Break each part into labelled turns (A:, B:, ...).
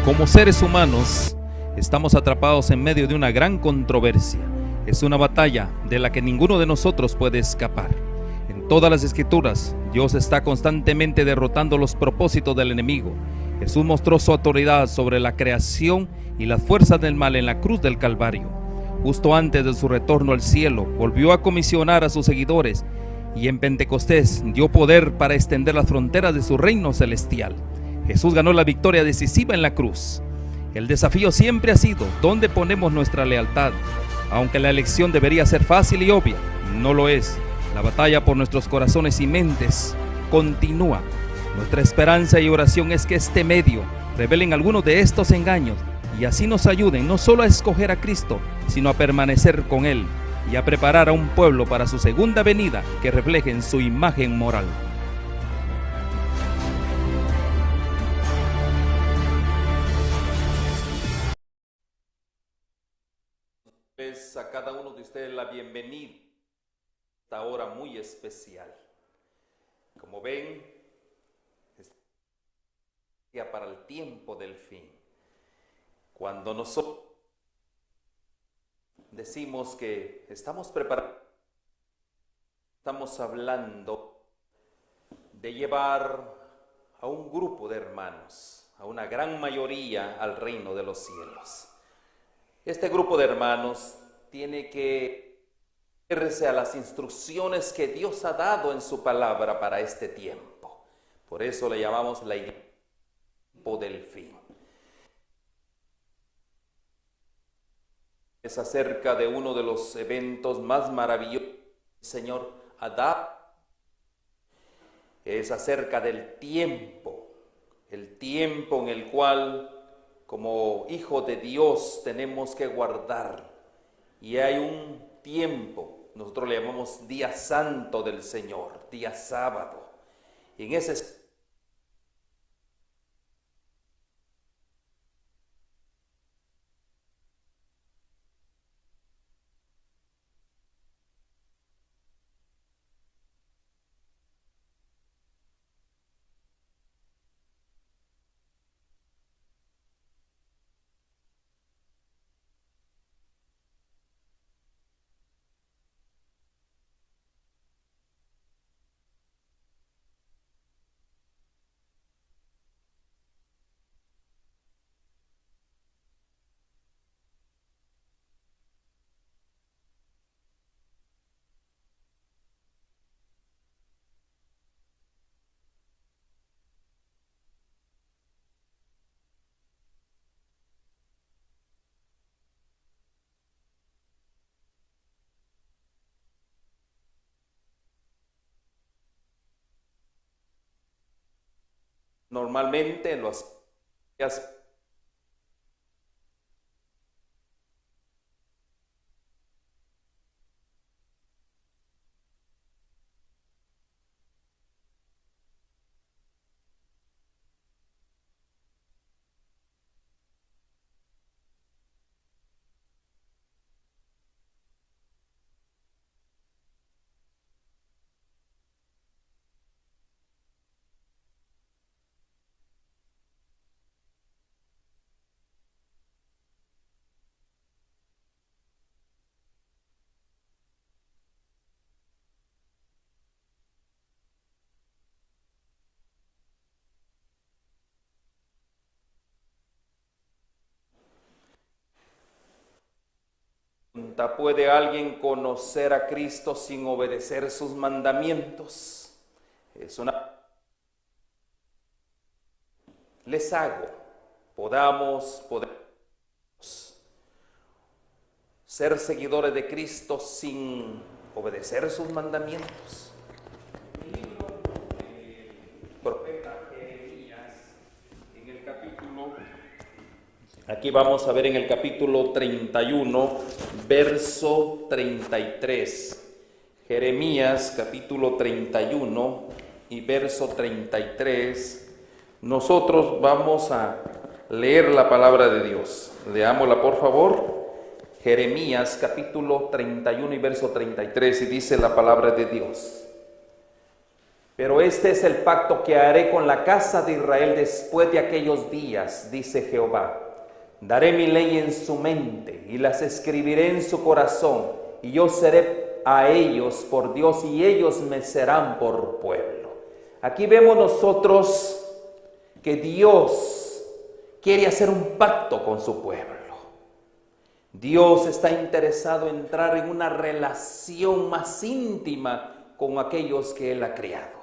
A: Como seres humanos, estamos atrapados en medio de una gran controversia. Es una batalla de la que ninguno de nosotros puede escapar. En todas las escrituras, Dios está constantemente derrotando los propósitos del enemigo. Jesús mostró su autoridad sobre la creación y las fuerzas del mal en la cruz del Calvario. Justo antes de su retorno al cielo, volvió a comisionar a sus seguidores y en Pentecostés dio poder para extender las fronteras de su reino celestial. Jesús ganó la victoria decisiva en la cruz. El desafío siempre ha sido ¿dónde ponemos nuestra lealtad? Aunque la elección debería ser fácil y obvia, no lo es. La batalla por nuestros corazones y mentes continúa. Nuestra esperanza y oración es que este medio revelen algunos de estos engaños y así nos ayuden no solo a escoger a Cristo, sino a permanecer con Él y a preparar a un pueblo para su segunda venida que reflejen su imagen moral. A cada uno de ustedes la bienvenida a esta hora muy especial. Como ven, es para el tiempo del fin. Cuando nosotros decimos que estamos preparados, estamos hablando de llevar a un grupo de hermanos, a una gran mayoría al reino de los cielos. Este grupo de hermanos tiene que irse a las instrucciones que Dios ha dado en su palabra para este tiempo. Por eso le llamamos la iglesia del fin. Es acerca de uno de los eventos más maravillosos que el Señor ha dado. Es acerca del tiempo, el tiempo en el cual como hijo de Dios tenemos que guardar. Y hay un tiempo, nosotros le llamamos día santo del Señor, día sábado. Y en ese normalmente en los días ¿puede alguien conocer a Cristo sin obedecer sus mandamientos? Les hago, podamos ser seguidores de Cristo sin obedecer sus mandamientos. Profeta Jeremías, en el capítulo, aquí vamos a ver en el capítulo 31, verso 33. Jeremías, capítulo 31 y verso 33. Nosotros vamos a leer la palabra de Dios. Leámosla, por favor. Jeremías, capítulo 31 y verso 33, y dice la palabra de Dios.
B: Pero este es el pacto que haré con la casa de Israel después de aquellos días, dice Jehová. Daré mi ley en su mente y las escribiré en su corazón, y yo seré a ellos por Dios y ellos me serán por pueblo. Aquí vemos nosotros que Dios quiere hacer un pacto con su pueblo. Dios está interesado en entrar en una relación más íntima con aquellos que Él ha creado.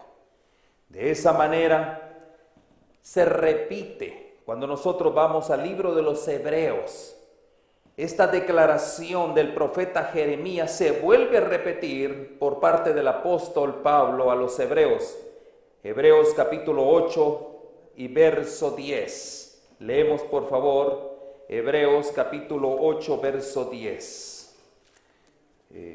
B: De esa manera se repite cuando nosotros vamos al libro de los Hebreos. Esta declaración del profeta Jeremías se vuelve a repetir por parte del apóstol Pablo a los Hebreos. Hebreos capítulo 8 y verso 10. Leemos por favor Hebreos capítulo 8 verso 10.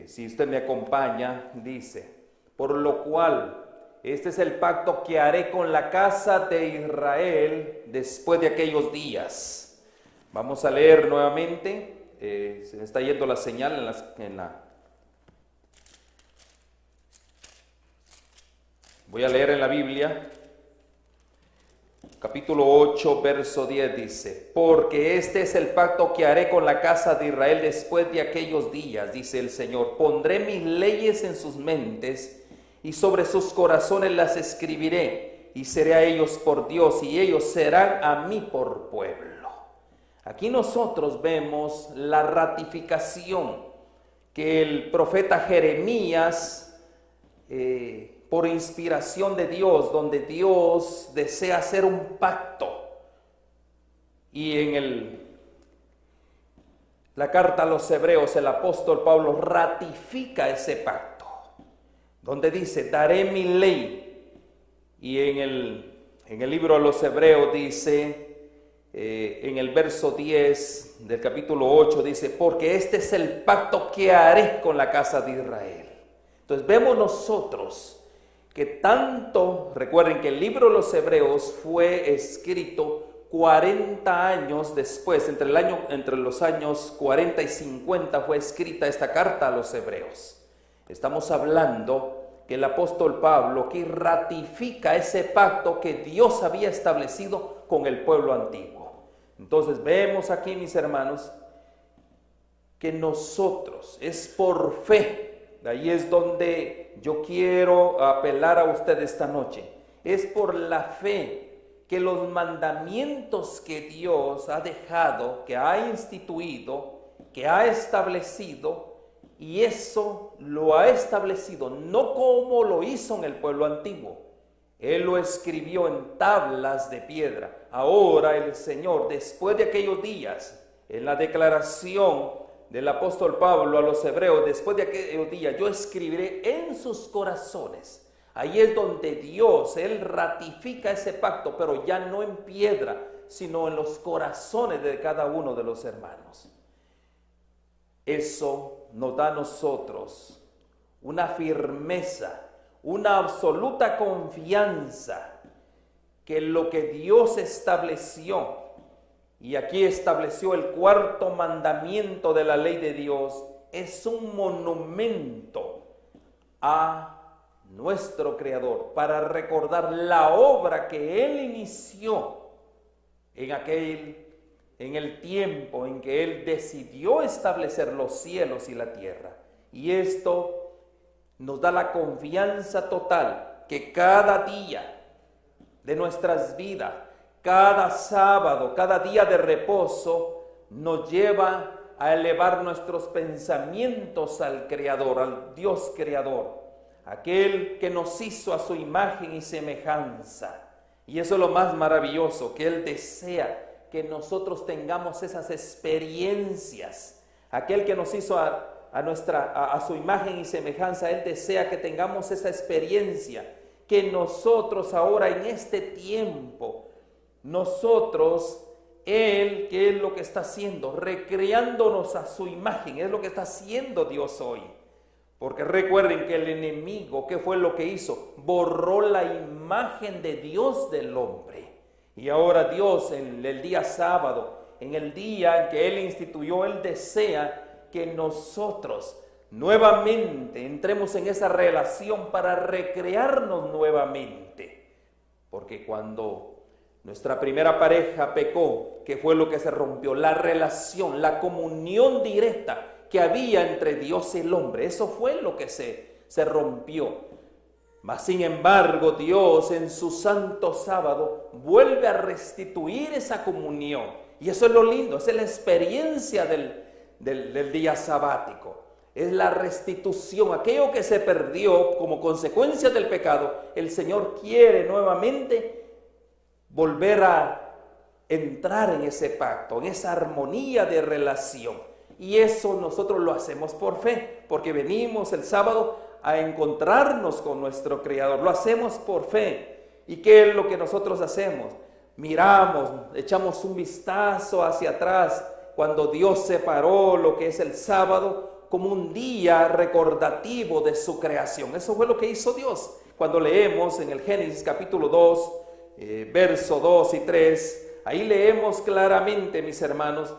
B: Si usted me acompaña, dice: por lo cual este es el pacto que haré con la casa de Israel después de aquellos días. Vamos a leer nuevamente. Se me está yendo la señal Voy a leer en la Biblia. Capítulo 8, verso 10 dice: porque este es el pacto que haré con la casa de Israel después de aquellos días, dice el Señor. Pondré mis leyes en sus mentes y sobre sus corazones las escribiré, y seré a ellos por Dios y ellos serán a mí por pueblo. Aquí nosotros vemos la ratificación que el profeta Jeremías, por inspiración de Dios, donde Dios desea hacer un pacto. Y en la carta a los Hebreos, el apóstol Pablo ratifica ese pacto, donde dice: daré mi ley. Y en el libro de los Hebreos dice, en el verso 10 del capítulo 8, dice: porque este es el pacto que haré con la casa de Israel. Entonces vemos nosotros que tanto, recuerden que el libro de los Hebreos fue escrito 40 años después, entre los años 40 y 50 fue escrita esta carta a los Hebreos. Estamos hablando que el apóstol Pablo aquí ratifica ese pacto que Dios había establecido con el pueblo antiguo. Entonces vemos aquí, mis hermanos, que nosotros es por fe. De ahí es donde yo quiero apelar a usted esta noche. Es por la fe que los mandamientos que Dios ha dejado, que ha instituido, que ha establecido, y eso lo ha establecido no como lo hizo en el pueblo antiguo. Él lo escribió en tablas de piedra. Ahora el Señor, después de aquellos días, en la declaración del apóstol Pablo a los Hebreos, después de aquellos días, yo escribiré en sus corazones. Ahí es donde Dios, Él ratifica ese pacto, pero ya no en piedra, sino en los corazones de cada uno de los hermanos. Eso nos da a nosotros una firmeza, una absoluta confianza que lo que Dios estableció, y aquí estableció el cuarto mandamiento de la ley de Dios, es un monumento a nuestro Creador para recordar la obra que Él inició en el tiempo en que Él decidió establecer los cielos y la tierra. Y esto nos da la confianza total que cada día de nuestras vidas, cada sábado, cada día de reposo, nos lleva a elevar nuestros pensamientos al Creador, al Dios Creador, aquel que nos hizo a su imagen y semejanza. Y eso es lo más maravilloso, que Él desea que nosotros tengamos esas experiencias. Aquel que nos hizo a su imagen y semejanza, Él desea que tengamos esa experiencia, que nosotros ahora en este tiempo, Él, ¿qué es lo que está haciendo? Recreándonos a su imagen, es lo que está haciendo Dios hoy. Porque recuerden que el enemigo, ¿qué fue lo que hizo? Borró la imagen de Dios del hombre. Y ahora Dios, en el día sábado, en el día en que Él instituyó, Él desea que nosotros nuevamente entremos en esa relación para recrearnos nuevamente. Porque cuando nuestra primera pareja pecó, ¿qué fue lo que se rompió? La relación, la comunión directa que había entre Dios y el hombre. Eso fue lo que se rompió. Mas sin embargo, Dios en su santo sábado vuelve a restituir esa comunión. Y eso es lo lindo, esa es la experiencia del día sabático. Es la restitución, aquello que se perdió como consecuencia del pecado. El Señor quiere nuevamente volver a entrar en ese pacto, en esa armonía de relación. Y eso nosotros lo hacemos por fe, porque venimos el sábado a encontrarnos con nuestro Creador. Lo hacemos por fe. ¿Y qué es lo que nosotros hacemos? Miramos, echamos un vistazo hacia atrás cuando Dios separó lo que es el sábado como un día recordativo de su creación. Eso fue lo que hizo Dios. Cuando leemos en el Génesis capítulo 2, verso 2 y 3, ahí leemos claramente, mis hermanos,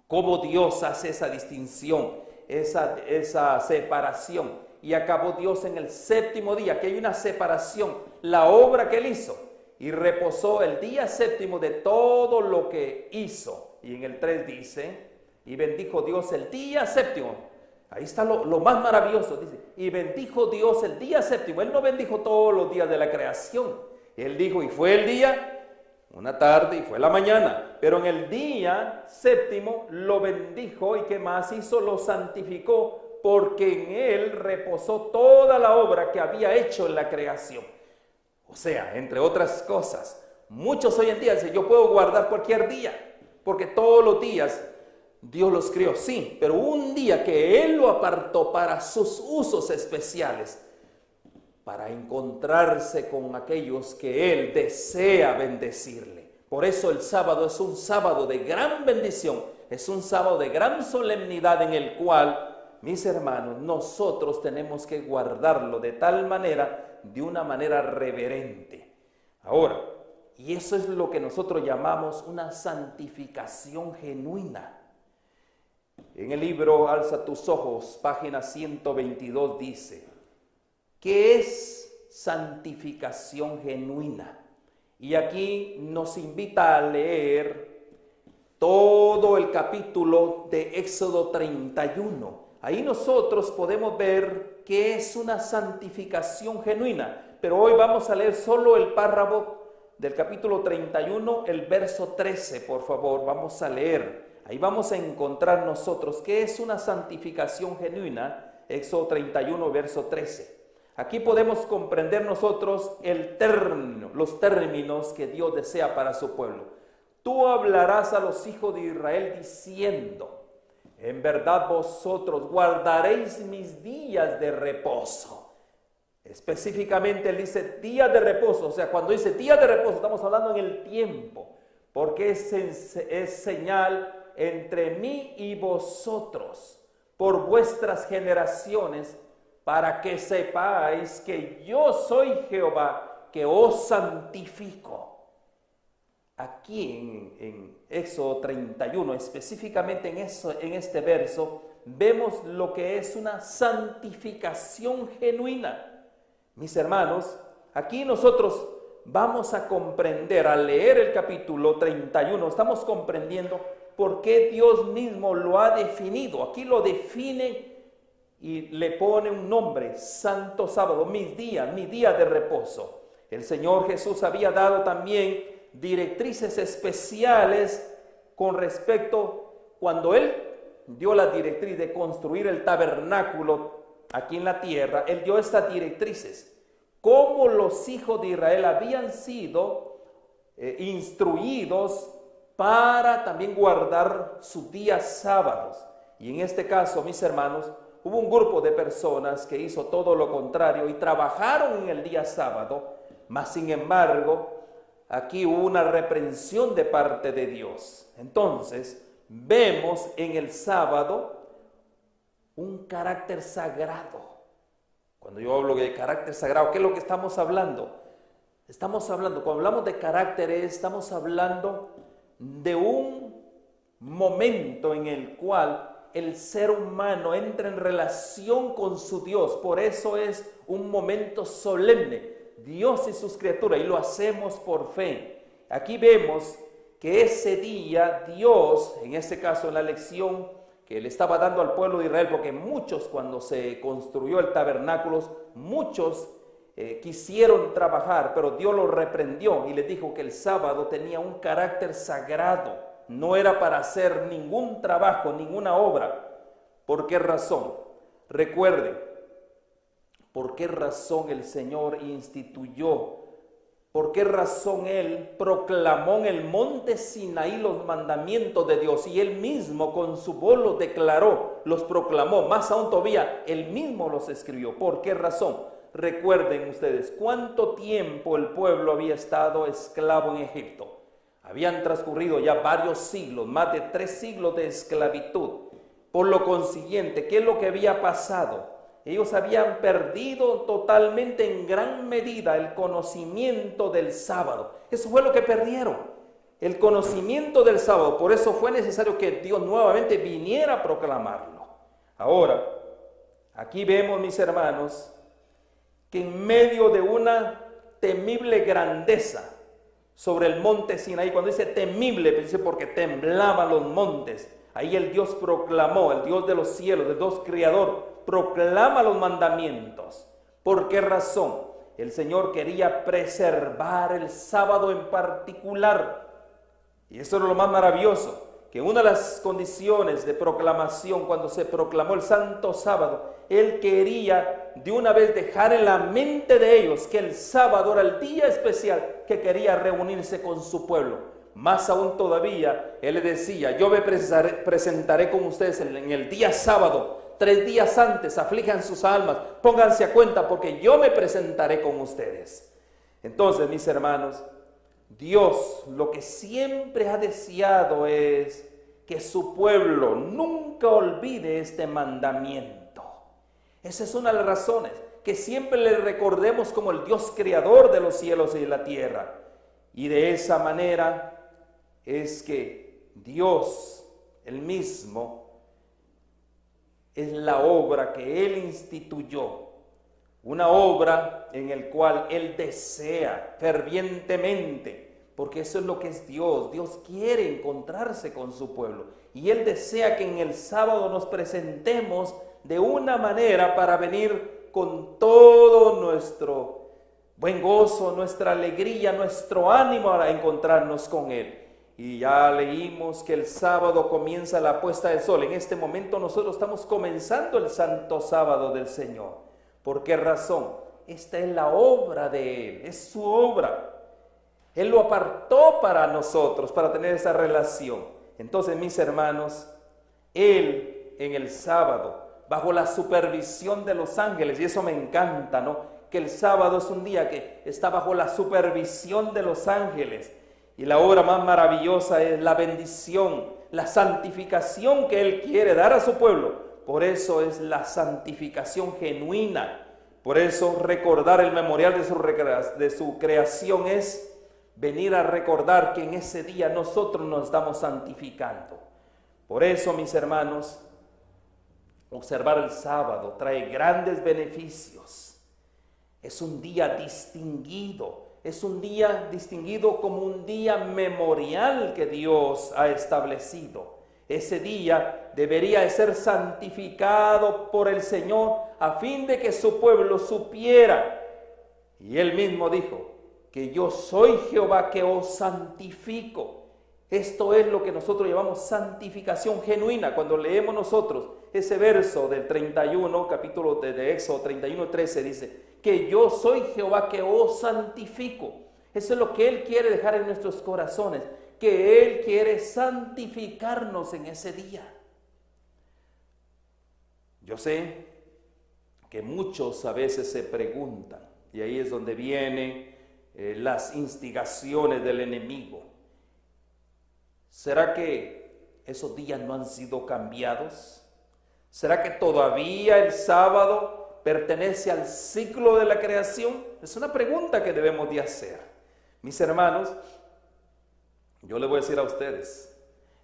B: cómo Dios hace esa distinción, esa separación. Y acabó Dios en el séptimo día, que hay una separación, la obra que Él hizo, y reposó el día séptimo de todo lo que hizo. Y en el 3 dice, y bendijo Dios el día séptimo. Ahí está lo más maravilloso, dice, y bendijo Dios el día séptimo. Él no bendijo todos los días de la creación. Él dijo, y fue el día, una tarde, y fue la mañana. Pero en el día séptimo lo bendijo, y ¿qué más hizo? Lo santificó, porque en él reposó toda la obra que había hecho en la creación. O sea, entre otras cosas, muchos hoy en día dicen, yo puedo guardar cualquier día, porque todos los días Dios los creó, sí, pero un día que Él lo apartó para sus usos especiales, para encontrarse con aquellos que Él desea bendecirle. Por eso el sábado es un sábado de gran bendición, es un sábado de gran solemnidad en el cual, mis hermanos, nosotros tenemos que guardarlo de tal manera, de una manera reverente. Ahora, y eso es lo que nosotros llamamos una santificación genuina. En el libro Alza tus ojos, página 122 dice, ¿qué es santificación genuina? Y aquí nos invita a leer todo el capítulo de Éxodo 31. Ahí nosotros podemos ver qué es una santificación genuina. Pero hoy vamos a leer solo el párrafo del capítulo 31, el verso 13, por favor, vamos a leer. Ahí vamos a encontrar nosotros qué es una santificación genuina. Éxodo 31, verso 13. Aquí podemos comprender nosotros los términos que Dios desea para su pueblo. Tú hablarás a los hijos de Israel diciendo, en verdad vosotros guardaréis mis días de reposo. Específicamente él dice días de reposo, o sea, cuando dice días de reposo estamos hablando en el tiempo, porque es señal entre mí y vosotros por vuestras generaciones, para que sepáis que yo soy Jehová, que os santifico. Aquí en Éxodo 31, específicamente en este verso, vemos lo que es una santificación genuina. Mis hermanos, aquí nosotros vamos a comprender, al leer el capítulo 31, estamos comprendiendo por qué Dios mismo lo ha definido. Aquí lo define y le pone un nombre, Santo Sábado, mi día de reposo. El Señor Jesús había dado también directrices especiales con respecto, cuando Él dio la directriz de construir el tabernáculo aquí en la tierra, Él dio estas directrices, cómo los hijos de Israel habían sido instruidos para también guardar sus días sábados. Y en este caso, mis hermanos, hubo un grupo de personas que hizo todo lo contrario y trabajaron en el día sábado, mas sin embargo, aquí hubo una reprensión de parte de Dios. Entonces, vemos en el sábado un carácter sagrado. Cuando yo hablo de carácter sagrado, ¿qué es lo que estamos hablando? Cuando hablamos de caracteres, estamos hablando de un momento en el cual el ser humano entra en relación con su Dios. Por eso es un momento solemne. Dios y sus criaturas, y lo hacemos por fe. Aquí vemos que ese día Dios, en este caso en la lección que le estaba dando al pueblo de Israel, porque muchos, cuando se construyó el tabernáculo, muchos quisieron trabajar, pero Dios los reprendió y les dijo que el sábado tenía un carácter sagrado, no era para hacer ningún trabajo, ninguna obra. ¿Por qué razón? Recuerden, ¿por qué razón el Señor instituyó? ¿Por qué razón Él proclamó en el monte Sinaí los mandamientos de Dios? Y Él mismo con su voz los declaró, los proclamó. Más aún todavía, Él mismo los escribió. ¿Por qué razón? Recuerden ustedes, ¿cuánto tiempo el pueblo había estado esclavo en Egipto? Habían transcurrido ya varios siglos, más de 3 siglos de esclavitud. Por lo consiguiente, ¿qué es lo que había pasado? Ellos habían perdido totalmente en gran medida el conocimiento del sábado. Eso fue lo que perdieron, el conocimiento del sábado. Por eso fue necesario que Dios nuevamente viniera a proclamarlo. Ahora, aquí vemos, mis hermanos, que en medio de una temible grandeza sobre el monte Sinaí, cuando dice temible, dice porque temblaban los montes. Ahí el Dios proclamó, el Dios de los cielos, el Dios creador, proclama los mandamientos. ¿Por qué razón? El Señor quería preservar el sábado en particular. Y eso es lo más maravilloso, que una de las condiciones de proclamación, cuando se proclamó el santo sábado, Él quería de una vez dejar en la mente de ellos que el sábado era el día especial que quería reunirse con su pueblo. Más aún todavía, Él le decía, yo me presentaré con ustedes en el día sábado, 3 días antes, aflijan sus almas, pónganse a cuenta porque yo me presentaré con ustedes. Entonces, mis hermanos, Dios lo que siempre ha deseado es que su pueblo nunca olvide este mandamiento. Esa es una de las razones, que siempre le recordemos como el Dios creador de los cielos y de la tierra. Y de esa manera es que Dios, el mismo, es la obra que Él instituyó, una obra en la cual Él desea fervientemente, porque eso es lo que es Dios. Dios quiere encontrarse con su pueblo y Él desea que en el sábado nos presentemos de una manera para venir con todo nuestro buen gozo, nuestra alegría, nuestro ánimo a encontrarnos con Él. Y ya leímos que el sábado comienza la puesta del sol. En este momento nosotros estamos comenzando el santo sábado del Señor. ¿Por qué razón? Esta es la obra de Él, es su obra. Él lo apartó para nosotros, para tener esa relación. Entonces, mis hermanos, Él en el sábado, bajo la supervisión de los ángeles, y eso me encanta, ¿no? Que el sábado es un día que está bajo la supervisión de los ángeles. Y la obra más maravillosa es la bendición, la santificación que Él quiere dar a su pueblo. Por eso es la santificación genuina. Por eso recordar el memorial de su creación es venir a recordar que en ese día nosotros nos estamos santificando. Por eso, mis hermanos, observar el sábado trae grandes beneficios. Es un día distinguido. Es un día distinguido como un día memorial que Dios ha establecido. Ese día debería de ser santificado por el Señor a fin de que su pueblo supiera. Y Él mismo dijo que yo soy Jehová que os santifico. Esto es lo que nosotros llamamos santificación genuina. Cuando leemos nosotros ese verso del 31, capítulo de Éxodo 31:13, dice que yo soy Jehová que os santifico. Eso es lo que Él quiere dejar en nuestros corazones, que Él quiere santificarnos en ese día. Yo sé que muchos a veces se preguntan, y ahí es donde vienen las instigaciones del enemigo. ¿Será que esos días no han sido cambiados? ¿Será que todavía el sábado pertenece al ciclo de la creación? Es una pregunta que debemos de hacer. Mis hermanos, yo les voy a decir a ustedes,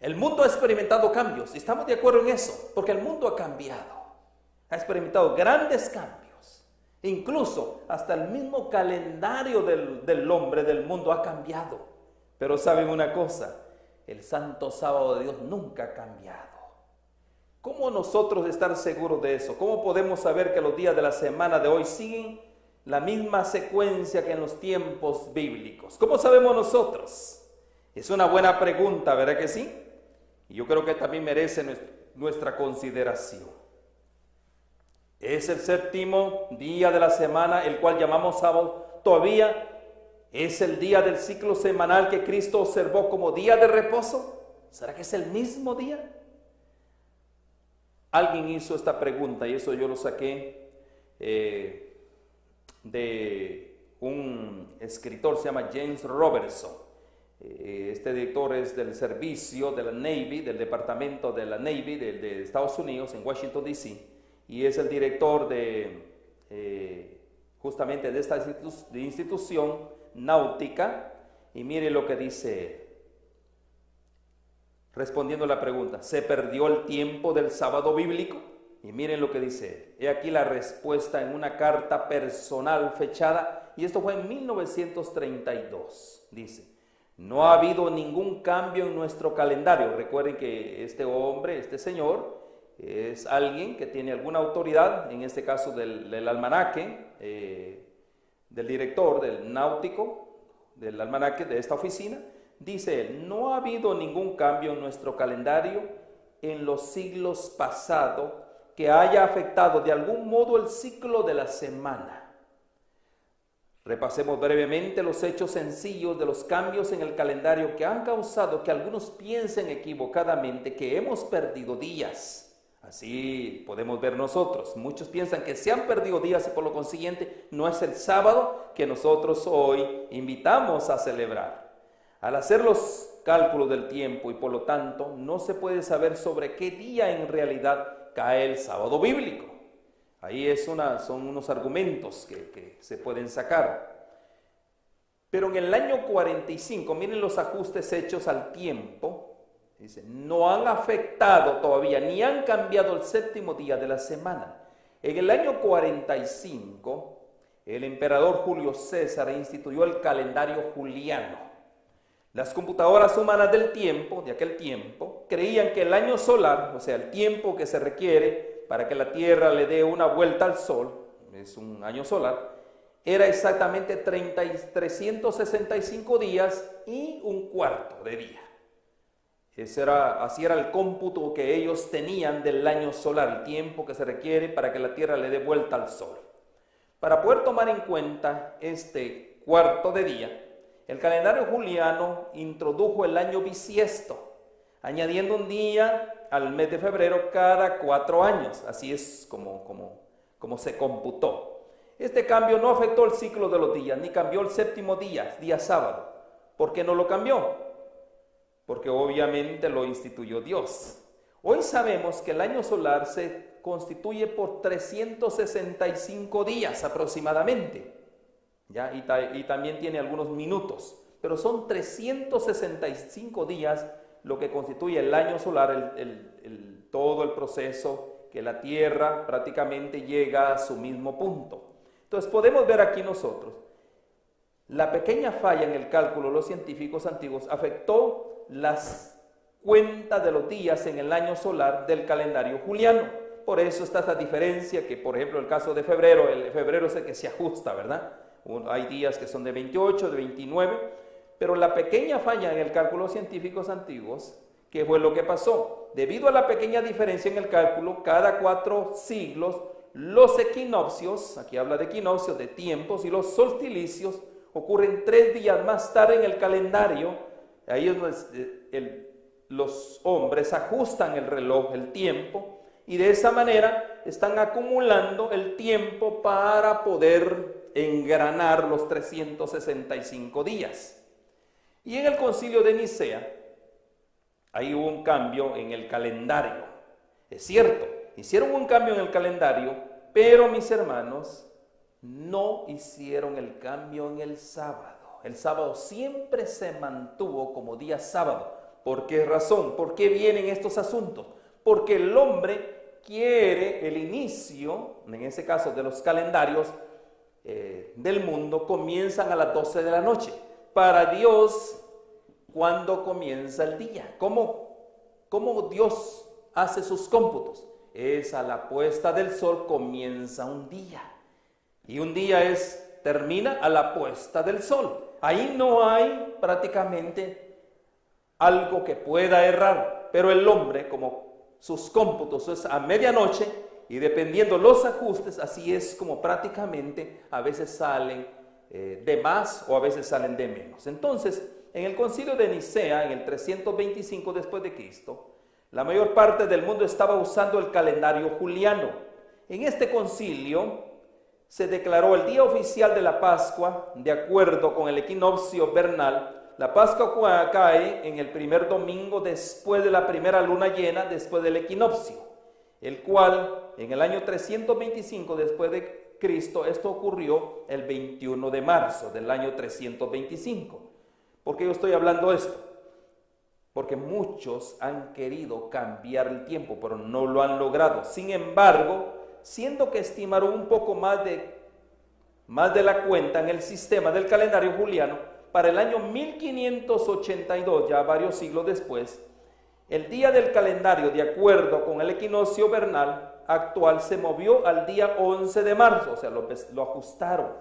B: El mundo ha experimentado cambios, y estamos de acuerdo en eso, porque el mundo ha cambiado, ha experimentado grandes cambios. Incluso hasta el mismo calendario del hombre, del mundo, ha cambiado. Pero saben una cosa, el santo sábado de Dios nunca ha cambiado. ¿Cómo nosotros estar seguros de eso? ¿Cómo podemos saber que los días de la semana de hoy siguen la misma secuencia que en los tiempos bíblicos? ¿Cómo sabemos nosotros? Es una buena pregunta, ¿verdad que sí? Y yo creo que también merece nuestra consideración. Es el séptimo día de la semana, el cual llamamos sábado. Todavía es el día del ciclo semanal que Cristo observó como día de reposo. ¿Será que es el mismo día? Alguien hizo esta pregunta y eso yo lo saqué de un escritor, se llama James Robertson. Este director es del servicio de la Navy, del departamento de la Navy de Estados Unidos en Washington, D.C. y es el director de justamente de esta institución náutica. Y mire lo que dice él. Respondiendo a la pregunta, ¿se perdió el tiempo del sábado bíblico? Y miren lo que dice él. He aquí la respuesta en una carta personal fechada, y esto fue en 1932. Dice, no ha habido ningún cambio en nuestro calendario. Recuerden que este hombre, este señor, es alguien que tiene alguna autoridad, en este caso del almanaque, del director del náutico, del almanaque de esta oficina. Dice él, no ha habido ningún cambio en nuestro calendario en los siglos pasados que haya afectado de algún modo el ciclo de la semana. Repasemos brevemente los hechos sencillos de los cambios en el calendario que han causado que algunos piensen equivocadamente que hemos perdido días. Así podemos ver nosotros. Muchos piensan que se han perdido días y por lo consiguiente no es el sábado que nosotros hoy invitamos a celebrar. Al hacer los cálculos del tiempo y por lo tanto no se puede saber sobre qué día en realidad cae el sábado bíblico. Ahí son unos argumentos que se pueden sacar. Pero en el año 45, miren los ajustes hechos al tiempo. Dice, no han afectado todavía ni han cambiado el séptimo día de la semana. En el año 45, el emperador Julio César instituyó el calendario juliano. Las computadoras humanas del tiempo, de aquel tiempo, creían que el año solar, o sea, el tiempo que se requiere para que la Tierra le dé una vuelta al Sol, es un año solar, era exactamente 365 días y un cuarto de día. Así era el cómputo que ellos tenían del año solar, el tiempo que se requiere para que la Tierra le dé vuelta al Sol. Para poder tomar en cuenta este cuarto de día, el calendario juliano introdujo el año bisiesto, añadiendo un día al mes de febrero cada 4 años. Así es como se computó. Este cambio no afectó el ciclo de los días, ni cambió el séptimo día, día sábado. ¿Por qué no lo cambió? Porque obviamente lo instituyó Dios. Hoy sabemos que el año solar se constituye por 365 días aproximadamente. ¿Ya? Y también tiene algunos minutos, pero son 365 días lo que constituye el año solar, todo el proceso que la Tierra prácticamente llega a su mismo punto. Entonces podemos ver aquí nosotros, la pequeña falla en el cálculo de los científicos antiguos afectó las cuentas de los días en el año solar del calendario juliano. Por eso está esta diferencia que, por ejemplo, el caso de febrero, el febrero es el que se ajusta, ¿verdad? Hay días que son de 28, de 29, pero la pequeña falla en el cálculo de los científicos antiguos, ¿qué fue lo que pasó? Debido a la pequeña diferencia en el cálculo, cada 4 siglos, los equinoccios, aquí habla de equinoccios, de tiempos, y los solsticios ocurren 3 días más tarde en el calendario. Ahí es donde los hombres ajustan el reloj, el tiempo, y de esa manera están acumulando el tiempo para poder engranar los 365 días. Y en el concilio de Nicea, ahí hubo un cambio en el calendario. Es cierto, hicieron un cambio en el calendario, pero mis hermanos, no hicieron el cambio en el sábado. El sábado siempre se mantuvo como día sábado. ¿Por qué razón? ¿Por qué vienen estos asuntos? Porque el hombre quiere el inicio, en ese caso de los calendarios del mundo, comienzan a las 12 de la noche. Para Dios, ¿cuándo comienza el día? ¿Cómo Dios hace sus cómputos? Es a la puesta del sol comienza un día. Y un día termina a la puesta del sol. Ahí no hay prácticamente algo que pueda errar. Pero el hombre, como sus cómputos es a medianoche, y dependiendo los ajustes, así es como prácticamente a veces salen de más o a veces salen de menos. Entonces, en el concilio de Nicea, en el 325 después de Cristo, la mayor parte del mundo estaba usando el calendario juliano. En este concilio se declaró el día oficial de la Pascua, de acuerdo con el equinoccio vernal. La Pascua cae en el primer domingo después de la primera luna llena, después del equinoccio, el cual en el año 325 después de Cristo, esto ocurrió el 21 de marzo del año 325. ¿Por qué yo estoy hablando esto? Porque muchos han querido cambiar el tiempo, pero no lo han logrado. Sin embargo, siendo que estimaron un poco más de la cuenta en el sistema del calendario juliano, para el año 1582, ya varios siglos después, el día del calendario, de acuerdo con el equinoccio vernal actual, se movió al día 11 de marzo, o sea, lo ajustaron.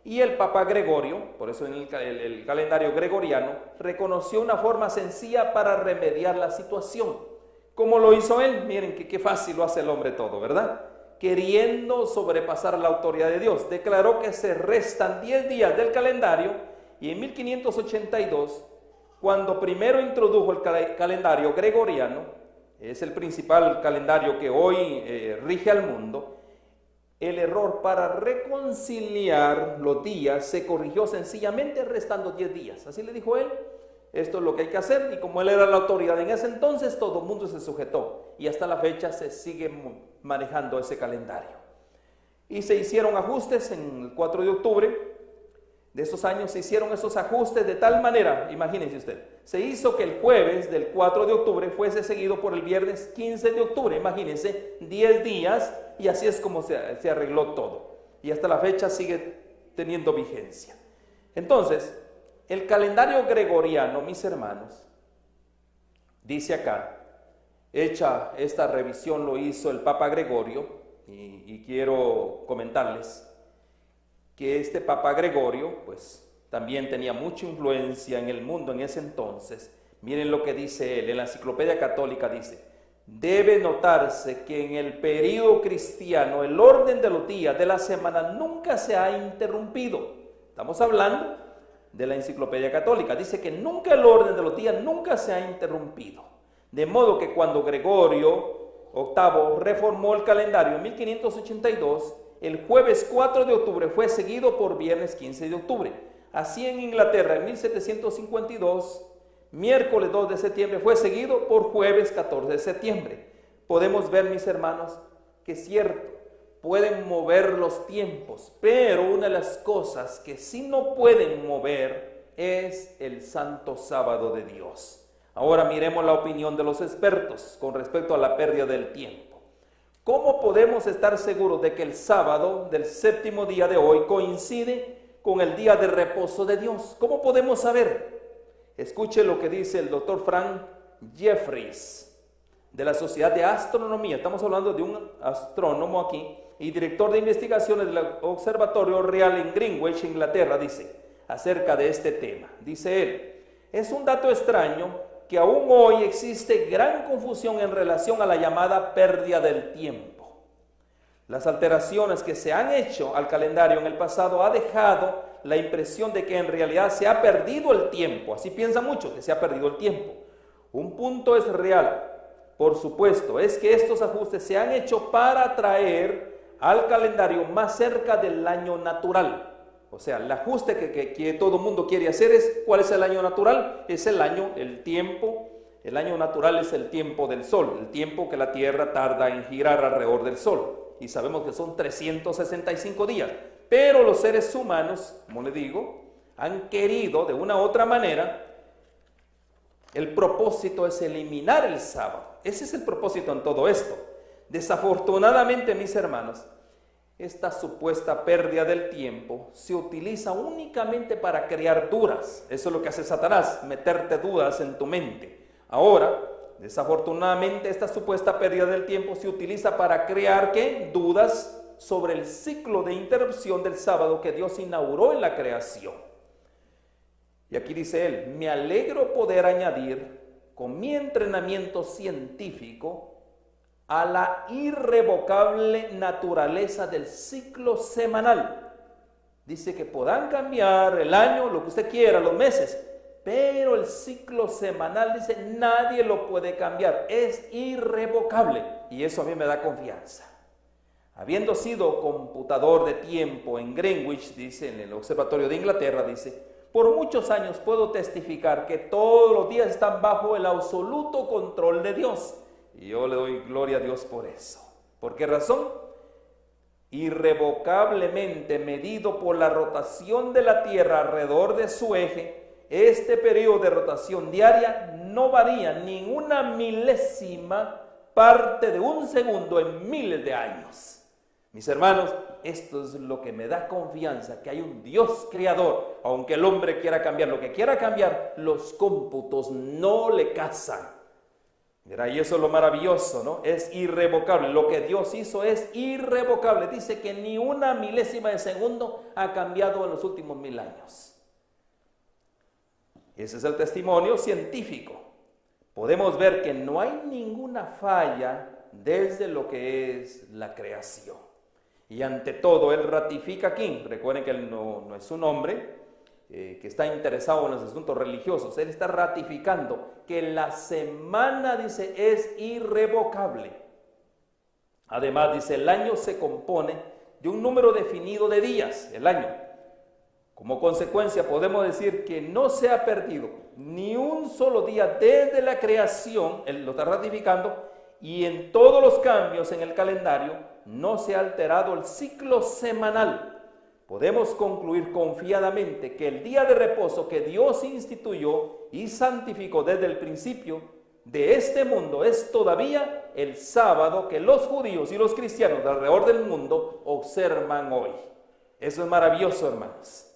B: Y el Papa Gregorio, por eso en el calendario gregoriano, reconoció una forma sencilla para remediar la situación. ¿Cómo lo hizo él? Miren qué fácil lo hace el hombre todo, ¿verdad? Queriendo sobrepasar la autoridad de Dios. Declaró que se restan 10 días del calendario y en 1582, cuando primero introdujo el calendario gregoriano, es el principal calendario que hoy rige al mundo, el error para reconciliar los días se corrigió sencillamente restando 10 días. Así le dijo él, esto es lo que hay que hacer, y como él era la autoridad en ese entonces, todo el mundo se sujetó, y hasta la fecha se sigue manejando ese calendario. Y se hicieron ajustes en el 4 de octubre, de esos años se hicieron esos ajustes de tal manera, imagínense usted, se hizo que el jueves del 4 de octubre fuese seguido por el viernes 15 de octubre, imagínense, 10 días, y así es como se arregló todo. Y hasta la fecha sigue teniendo vigencia. Entonces, el calendario gregoriano, mis hermanos, dice acá, hecha esta revisión lo hizo el Papa Gregorio, y quiero comentarles que este Papa Gregorio, pues también tenía mucha influencia en el mundo en ese entonces. Miren lo que dice él, en la Enciclopedia Católica dice: debe notarse que en el período cristiano el orden de los días de la semana nunca se ha interrumpido. Estamos hablando de la Enciclopedia Católica. Dice que nunca el orden de los días nunca se ha interrumpido. De modo que cuando Gregorio VIII reformó el calendario en 1582, el jueves 4 de octubre fue seguido por viernes 15 de octubre. Así en Inglaterra en 1752, miércoles 2 de septiembre fue seguido por jueves 14 de septiembre. Podemos ver, mis hermanos, que es cierto, pueden mover los tiempos, pero una de las cosas que sí no pueden mover es el Santo Sábado de Dios. Ahora miremos la opinión de los expertos con respecto a la pérdida del tiempo. ¿Cómo podemos estar seguros de que el sábado del séptimo día de hoy coincide con el día de reposo de Dios? ¿Cómo podemos saber? Escuche lo que dice el doctor Frank Jeffries de la Sociedad de Astronomía. Estamos hablando de un astrónomo aquí y director de investigaciones del Observatorio Real en Greenwich, Inglaterra. Dice acerca de este tema, dice él: es un dato extraño que aún hoy existe gran confusión en relación a la llamada pérdida del tiempo. Las alteraciones que se han hecho al calendario en el pasado ha dejado la impresión de que en realidad se ha perdido el tiempo. Así piensa mucho, que se ha perdido el tiempo. Un punto es real, por supuesto, es que estos ajustes se han hecho para traer al calendario más cerca del año natural. O sea, el ajuste que todo el mundo quiere hacer es, ¿cuál es el año natural? Es el año natural es el tiempo del sol, el tiempo que la Tierra tarda en girar alrededor del sol. Y sabemos que son 365 días. Pero los seres humanos, como le digo, han querido de una u otra manera El propósito es eliminar el sábado. Ese es el propósito en todo esto. Desafortunadamente, mis hermanos, esta supuesta pérdida del tiempo se utiliza únicamente para crear dudas. Eso es lo que hace Satanás, meterte dudas en tu mente. Ahora, desafortunadamente, esta supuesta pérdida del tiempo se utiliza para crear, ¿qué? Dudas sobre el ciclo de interrupción del sábado que Dios inauguró en la creación. Y aquí dice él, me alegro poder añadir con mi entrenamiento científico a la irrevocable naturaleza del ciclo semanal. Dice que podrán cambiar el año, lo que usted quiera, los meses, pero el ciclo semanal, dice, nadie lo puede cambiar, es irrevocable. Y eso a mí me da confianza. Habiendo sido computador de tiempo en Greenwich, dice, en el Observatorio de Inglaterra, dice, por muchos años puedo testificar que todos los días están bajo el absoluto control de Dios. Y yo le doy gloria a Dios por eso. ¿Por qué razón? Irrevocablemente medido por la rotación de la Tierra alrededor de su eje, este periodo de rotación diaria no varía ni una milésima parte de un segundo en miles de años. Mis hermanos, esto es lo que me da confianza, que hay un Dios creador. Aunque el hombre quiera cambiar lo que quiera cambiar, los cómputos no le casan. Mira, y eso es lo maravilloso, ¿no? Es irrevocable. Lo que Dios hizo es irrevocable. Dice que ni una milésima de segundo ha cambiado en los últimos 1000 años. Ese es el testimonio científico. Podemos ver que no hay ninguna falla desde lo que es la creación. Y ante todo, él ratifica aquí. Recuerden que él no es un hombre que está interesado en los asuntos religiosos. Él está ratificando que la semana, dice, es irrevocable. Además, dice, el año se compone de un número definido de días, el año. Como consecuencia, podemos decir que no se ha perdido ni un solo día desde la creación, él lo está ratificando, y en todos los cambios en el calendario no se ha alterado el ciclo semanal. Podemos concluir confiadamente que el día de reposo que Dios instituyó y santificó desde el principio de este mundo es todavía el sábado que los judíos y los cristianos alrededor del mundo observan hoy. Eso es maravilloso, hermanos.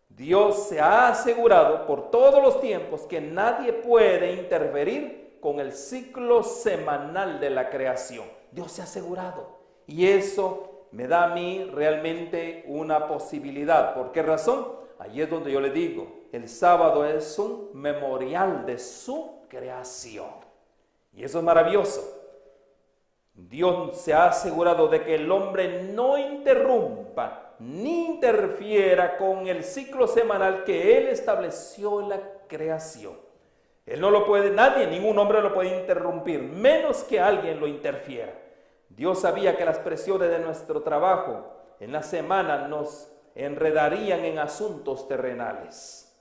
B: Dios se ha asegurado por todos los tiempos que nadie puede interferir con el ciclo semanal de la creación. Dios se ha asegurado. Y eso me da a mí realmente una posibilidad. ¿Por qué razón? Allí es donde yo le digo, el sábado es un memorial de su creación. Y eso es maravilloso. Dios se ha asegurado de que el hombre no interrumpa ni interfiera con el ciclo semanal que Él estableció en la creación. Él no lo puede, nadie, ningún hombre lo puede interrumpir, menos que alguien lo interfiera. Dios sabía que las presiones de nuestro trabajo en la semana nos enredarían en asuntos terrenales.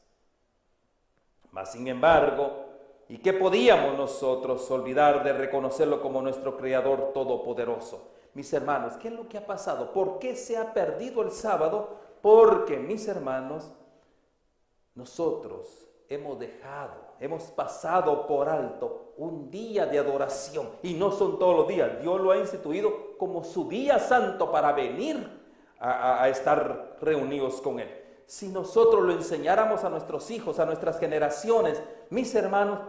B: Mas, sin embargo, ¿y qué podíamos nosotros olvidar de reconocerlo como nuestro Creador todopoderoso? Mis hermanos, ¿qué es lo que ha pasado? ¿Por qué se ha perdido el sábado? Porque, mis hermanos, nosotros hemos pasado por alto un día de adoración. Y no son todos los días. Dios lo ha instituido como su día santo para venir a estar reunidos con Él. Si nosotros lo enseñáramos a nuestros hijos, a nuestras generaciones, mis hermanos,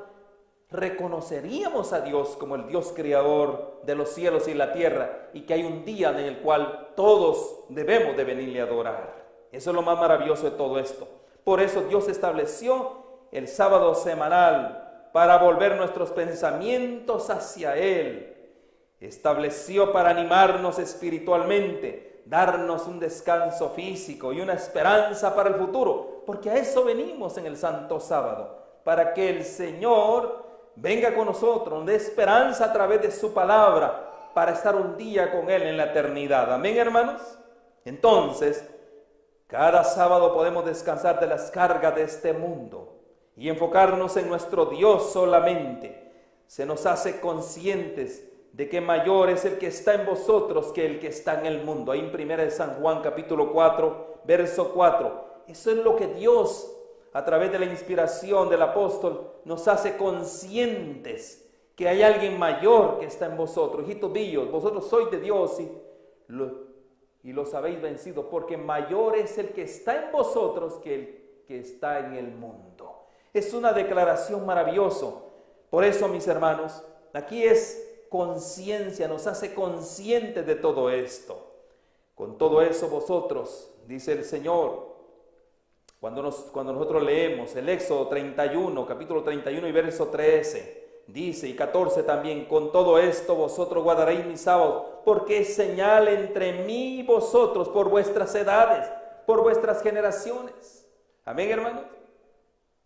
B: reconoceríamos a Dios como el Dios creador de los cielos y la tierra, y que hay un día en el cual todos debemos de venirle a adorar. Eso es lo más maravilloso de todo esto. Por eso Dios estableció el sábado semanal para volver nuestros pensamientos hacia Él. Estableció para animarnos espiritualmente, darnos un descanso físico y una esperanza para el futuro, porque a eso venimos en el Santo Sábado, para que el Señor venga con nosotros, dé esperanza a través de su palabra, para estar un día con Él en la eternidad. Amén, hermanos. Entonces, cada sábado podemos descansar de las cargas de este mundo y enfocarnos en nuestro Dios solamente. Se nos hace conscientes de que mayor es el que está en vosotros que el que está en el mundo. Ahí en 1 San Juan capítulo 4, verso 4. Eso es lo que Dios a través de la inspiración del apóstol, nos hace conscientes que hay alguien mayor que está en vosotros. Hijitos míos, vosotros sois de Dios y los habéis vencido, porque mayor es el que está en vosotros que el que está en el mundo. Es una declaración maravillosa. Por eso, mis hermanos, aquí es conciencia, nos hace conscientes de todo esto. Con todo eso vosotros, dice el Señor, cuando nosotros leemos el Éxodo 31, capítulo 31 y verso 13, dice, y 14 también, con todo esto vosotros guardaréis mis sábados, porque es señal entre mí y vosotros por vuestras edades, por vuestras generaciones. Amén, hermanos.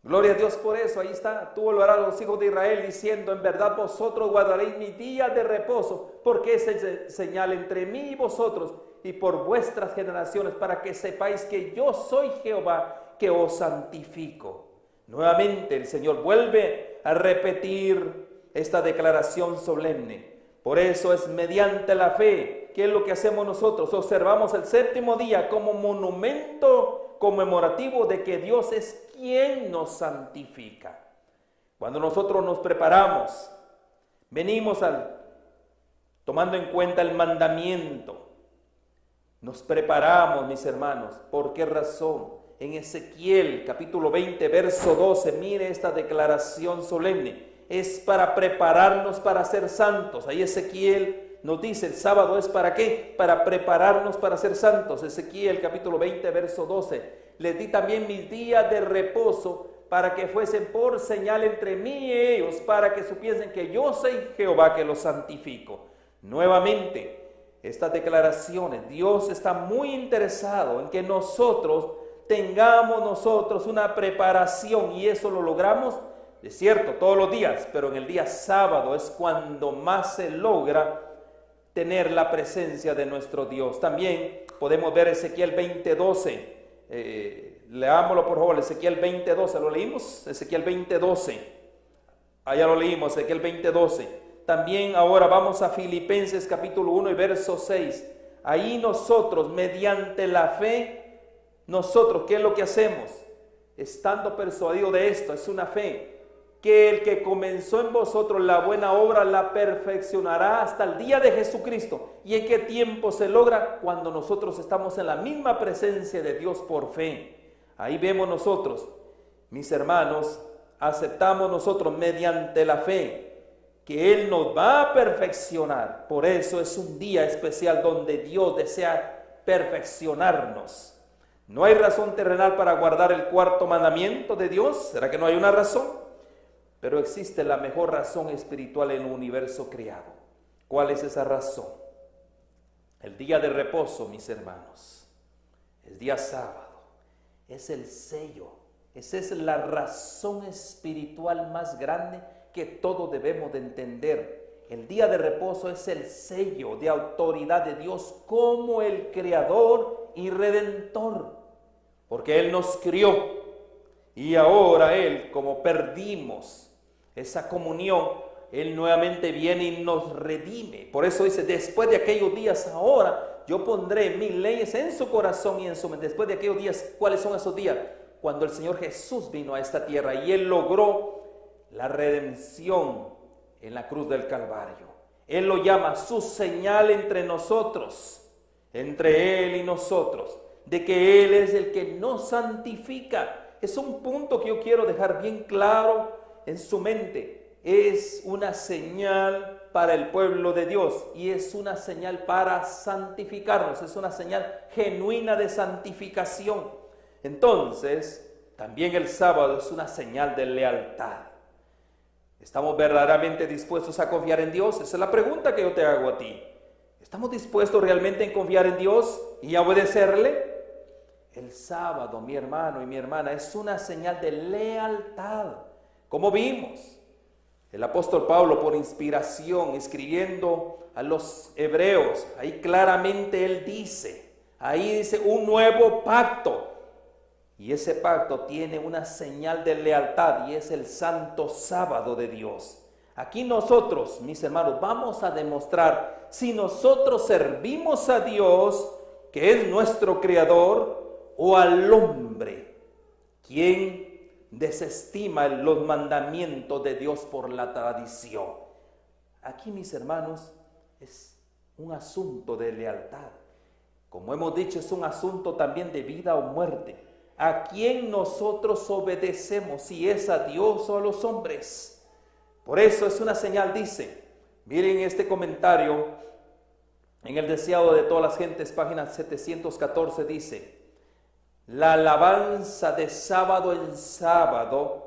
B: Gloria a Dios por eso. Ahí está, tú lo harás a los hijos de Israel diciendo, en verdad vosotros guardaréis mis días de reposo, porque es señal entre mí y vosotros y por vuestras generaciones, para que sepáis que yo soy Jehová, que os santifico. Nuevamente el Señor vuelve a repetir esta declaración solemne. Por eso es mediante la fe. ¿Qué es lo que hacemos nosotros? Observamos el séptimo día como monumento conmemorativo de que Dios es quien nos santifica. Cuando nosotros nos preparamos, venimos tomando en cuenta el mandamiento. Nos preparamos, mis hermanos. ¿Por qué razón? En Ezequiel capítulo 20, verso 12, mire esta declaración solemne. Es para prepararnos para ser santos. Ahí Ezequiel nos dice, el sábado es ¿para qué? Para prepararnos para ser santos. Ezequiel capítulo 20, verso 12. Les di también mis días de reposo para que fuesen por señal entre mí y ellos, para que supiesen que yo soy Jehová que los santifico. Nuevamente, estas declaraciones, Dios está muy interesado en que nosotros tengamos una preparación, y eso lo logramos, es cierto, todos los días, pero en el día sábado es cuando más se logra tener la presencia de nuestro Dios. También podemos ver Ezequiel 20:12. Leámoslo por favor, Ezequiel 20:12. ¿Lo leímos? Ezequiel 20:12. Allá lo leímos, Ezequiel 20:12. También ahora vamos a Filipenses capítulo 1 y verso 6. Ahí nosotros, mediante la fe, nosotros, ¿qué es lo que hacemos? Estando persuadidos de esto, es una fe, que el que comenzó en vosotros la buena obra la perfeccionará hasta el día de Jesucristo. ¿Y en qué tiempo se logra? Cuando nosotros estamos en la misma presencia de Dios por fe. Ahí vemos nosotros, mis hermanos, aceptamos nosotros mediante la fe que Él nos va a perfeccionar. Por eso es un día especial donde Dios desea perfeccionarnos. ¿No hay razón terrenal para guardar el cuarto mandamiento de Dios? ¿Será que no hay una razón? Pero existe la mejor razón espiritual en el universo creado. ¿Cuál es esa razón? El día de reposo, mis hermanos, el día sábado, es el sello. Esa es la razón espiritual más grande que todos debemos de entender. El día de reposo es el sello de autoridad de Dios como el Creador y Redentor. Porque Él nos crió y ahora Él, como perdimos esa comunión, Él nuevamente viene y nos redime. Por eso dice, después de aquellos días, ahora yo pondré mis leyes en su corazón y en su mente. Después de aquellos días, ¿cuáles son esos días? Cuando el Señor Jesús vino a esta tierra y Él logró la redención en la cruz del Calvario. Él lo llama su señal entre nosotros, entre Él y nosotros, de que Él es el que nos santifica. Es un punto que yo quiero dejar bien claro en su mente. Es una señal para el pueblo de Dios y es una señal para santificarnos. Es una señal genuina de santificación. Entonces, también el sábado es una señal de lealtad. ¿Estamos verdaderamente dispuestos a confiar en Dios? Esa es la pregunta que yo te hago a ti. ¿Estamos dispuestos realmente a confiar en Dios y a obedecerle? El sábado, mi hermano y mi hermana, es una señal de lealtad. Como vimos, el apóstol Pablo, por inspiración, escribiendo a los hebreos, ahí claramente él dice, un nuevo pacto. Y ese pacto tiene una señal de lealtad y es el santo sábado de Dios. Aquí nosotros, mis hermanos, vamos a demostrar si nosotros servimos a Dios, que es nuestro creador, o al hombre, quien desestima los mandamientos de Dios por la tradición. Aquí, mis hermanos, es un asunto de lealtad. Como hemos dicho, es un asunto también de vida o muerte. ¿A quién nosotros obedecemos? Si es a Dios o a los hombres. Por eso es una señal, dice. Miren este comentario en el Deseado de todas las gentes, página 714, dice: la alabanza de sábado en sábado,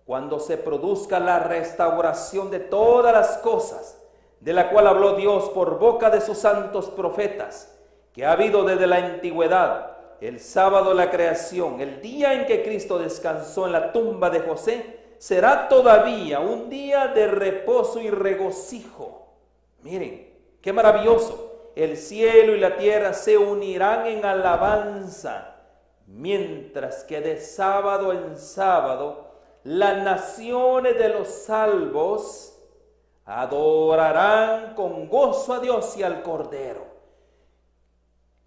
B: cuando se produzca la restauración de todas las cosas, de la cual habló Dios por boca de sus santos profetas, que ha habido desde la antigüedad, el sábado de la creación, el día en que Cristo descansó en la tumba de José, será todavía un día de reposo y regocijo. Miren, qué maravilloso. El cielo y la tierra se unirán en alabanza, mientras que de sábado en sábado las naciones de los salvos adorarán con gozo a Dios y al Cordero.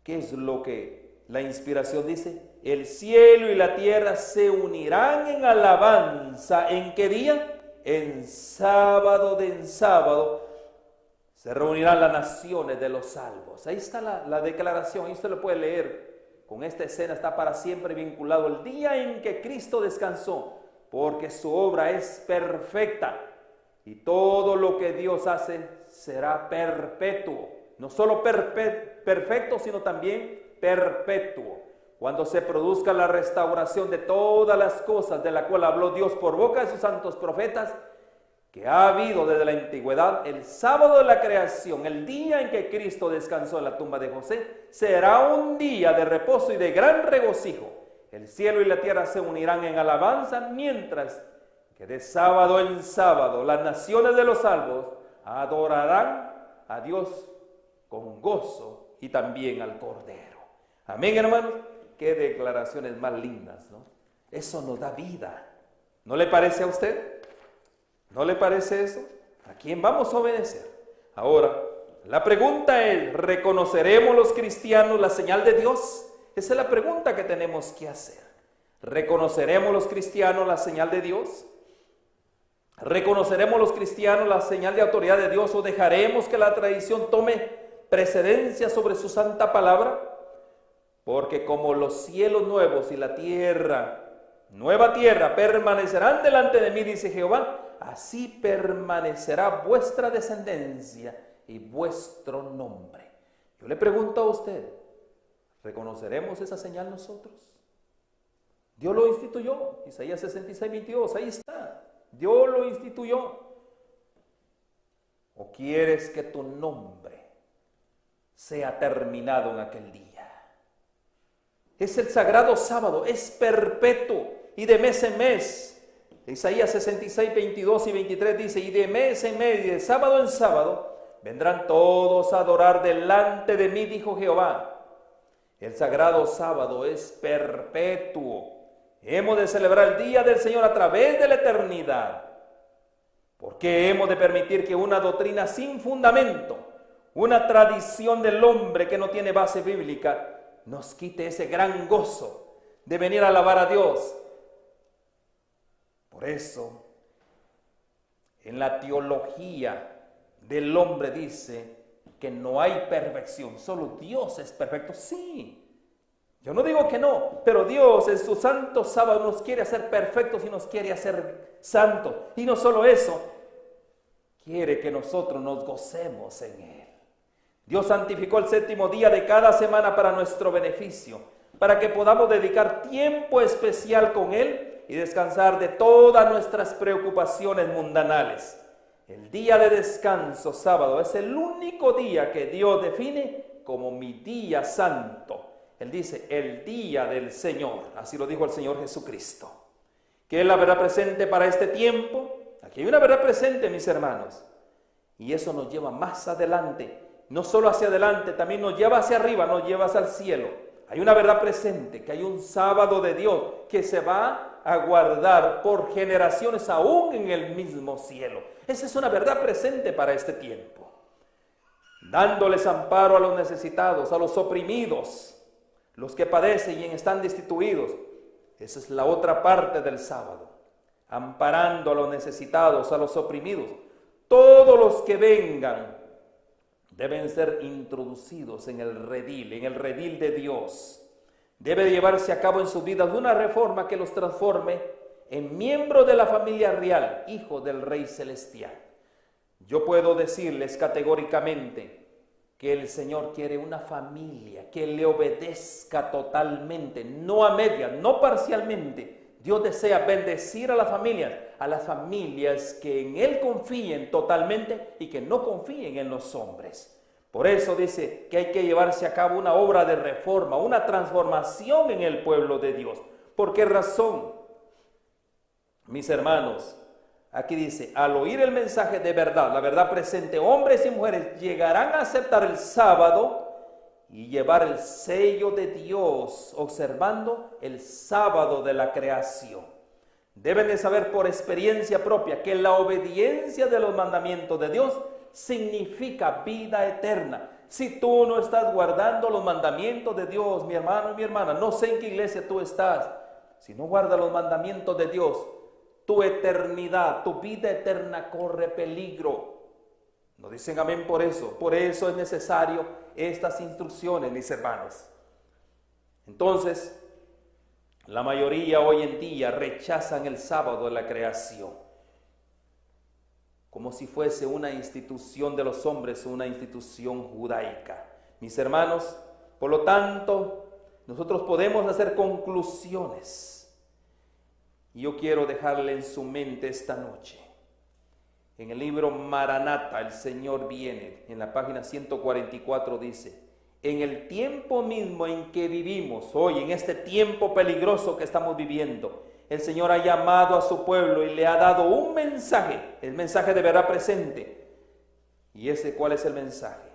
B: ¿Qué es lo que la inspiración dice? El cielo y la tierra se unirán en alabanza. ¿En qué día? En sábado de en sábado se reunirán las naciones de los salvos. Ahí está la declaración, ahí usted lo puede leer. Con esta escena está para siempre vinculado el día en que Cristo descansó, porque su obra es perfecta y todo lo que Dios hace será perpetuo. No solo perfecto, sino también perpetuo. Cuando se produzca la restauración de todas las cosas de la cual habló Dios por boca de sus santos profetas, que ha habido desde la antigüedad, el sábado de la creación, el día en que Cristo descansó en la tumba de José, será un día de reposo y de gran regocijo. El cielo y la tierra se unirán en alabanza, mientras que de sábado en sábado las naciones de los salvos adorarán a Dios con gozo y también al Cordero. Amén, hermanos. Qué declaraciones más lindas, ¿no? Eso nos da vida. ¿No le parece a usted? ¿No le parece eso? ¿A quién vamos a obedecer? Ahora, la pregunta es: ¿reconoceremos los cristianos la señal de Dios? Esa es la pregunta que tenemos que hacer. ¿Reconoceremos los cristianos la señal de Dios? ¿Reconoceremos los cristianos la señal de autoridad de Dios o dejaremos que la tradición tome precedencia sobre su santa palabra? Porque como los cielos nuevos y la nueva tierra permanecerán delante de mí, dice Jehová, así permanecerá vuestra descendencia y vuestro nombre. Yo le pregunto a usted, ¿reconoceremos esa señal nosotros? Dios lo instituyó, Isaías 66:22, ahí está. Dios lo instituyó. ¿O quieres que tu nombre sea terminado en aquel día? Es el sagrado sábado, es perpetuo y de mes en mes. Isaías 66:22 y 23 dice: y de mes en mes y de sábado en sábado vendrán todos a adorar delante de mí, dijo Jehová. El sagrado sábado es perpetuo. Hemos de celebrar el día del Señor a través de la eternidad. ¿Por qué hemos de permitir que una doctrina sin fundamento, una tradición del hombre que no tiene base bíblica, nos quite ese gran gozo de venir a alabar a Dios? Por eso, en la teología del hombre dice que no hay perfección, solo Dios es perfecto. Sí, yo no digo que no, pero Dios en su santo sábado nos quiere hacer perfectos y nos quiere hacer santos. Y no solo eso, quiere que nosotros nos gocemos en Él. Dios santificó el séptimo día de cada semana para nuestro beneficio, para que podamos dedicar tiempo especial con Él y descansar de todas nuestras preocupaciones mundanales. El día de descanso, sábado, es el único día que Dios define como mi día santo. Él dice, el día del Señor, así lo dijo el Señor Jesucristo. ¿Qué es la verdad presente para este tiempo? Aquí hay una verdad presente, mis hermanos, y eso nos lleva más adelante. No solo hacia adelante, también nos lleva hacia arriba, nos lleva hacia el cielo. Hay una verdad presente, que hay un sábado de Dios que se va a guardar por generaciones aún en el mismo cielo. Esa es una verdad presente para este tiempo. Dándoles amparo a los necesitados, a los oprimidos, los que padecen y están destituidos. Esa es la otra parte del sábado. Amparando a los necesitados, a los oprimidos. Todos los que vengan deben ser introducidos en el redil de Dios. Debe llevarse a cabo en su vida una reforma que los transforme en miembros de la familia real, hijos del Rey Celestial. Yo puedo decirles categóricamente que el Señor quiere una familia que le obedezca totalmente, no a medias, no parcialmente. Dios desea bendecir a las familias que en Él confíen totalmente y que no confíen en los hombres. Por eso dice que hay que llevarse a cabo una obra de reforma, una transformación en el pueblo de Dios. ¿Por qué razón? Mis hermanos, aquí dice, al oír el mensaje de verdad, la verdad presente, hombres y mujeres llegarán a aceptar el sábado y llevar el sello de Dios, observando el sábado de la creación. Deben de saber por experiencia propia que la obediencia de los mandamientos de Dios significa vida eterna. Si tú no estás guardando los mandamientos de Dios, mi hermano y mi hermana, no sé en qué iglesia tú estás, si no guardas los mandamientos de Dios, tu eternidad, tu vida eterna corre peligro. No dicen amén por eso. Por eso es necesario estas instrucciones, mis hermanos. Entonces, la mayoría hoy en día rechazan el sábado de la creación, como si fuese una institución de los hombres, una institución judaica. Mis hermanos, por lo tanto, nosotros podemos hacer conclusiones. Y yo quiero dejarle en su mente esta noche. En el libro Maranata, el Señor viene, en la página 144 dice, en el tiempo mismo en que vivimos, hoy en este tiempo peligroso que estamos viviendo, el Señor ha llamado a su pueblo y le ha dado un mensaje, el mensaje de verdad presente. ¿Y ese cuál es el mensaje?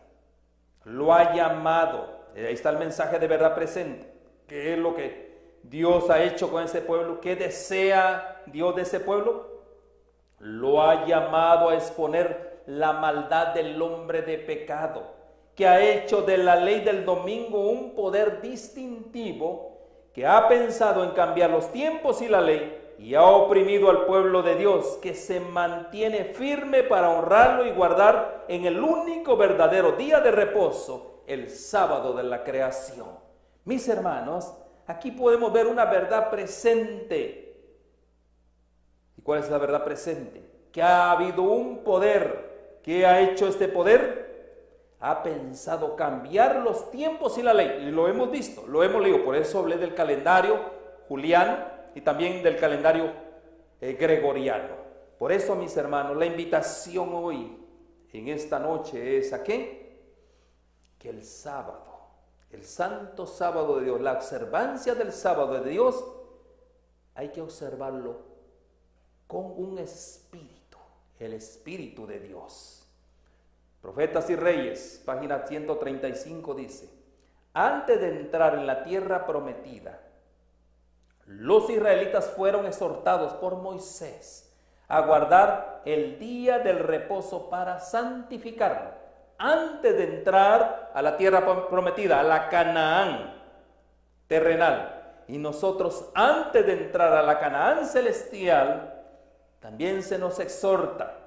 B: Lo ha llamado, ahí está el mensaje de verdad presente. ¿Qué es lo que Dios ha hecho con ese pueblo? ¿Qué desea Dios de ese pueblo? Lo ha llamado a exponer la maldad del hombre de pecado, que ha hecho de la ley del domingo un poder distintivo, que ha pensado en cambiar los tiempos y la ley, y ha oprimido al pueblo de Dios, que se mantiene firme para honrarlo y guardar en el único verdadero día de reposo, el sábado de la creación. Mis hermanos, aquí podemos ver una verdad presente. ¿Y cuál es la verdad presente? Que ha habido un poder. ¿Qué ha hecho este poder? Ha pensado cambiar los tiempos y la ley. Y lo hemos visto, lo hemos leído. Por eso hablé del calendario juliano y también del calendario gregoriano. Por eso, mis hermanos, la invitación hoy, en esta noche, es ¿a qué? Que el sábado, el santo sábado de Dios, la observancia del sábado de Dios, hay que observarlo con un espíritu, el Espíritu de Dios. Profetas y Reyes, página 135 dice, antes de entrar en la tierra prometida, los israelitas fueron exhortados por Moisés a guardar el día del reposo para santificarlo. Antes de entrar a la tierra prometida, a la Canaán terrenal. Y nosotros, antes de entrar a la Canaán celestial, también se nos exhorta,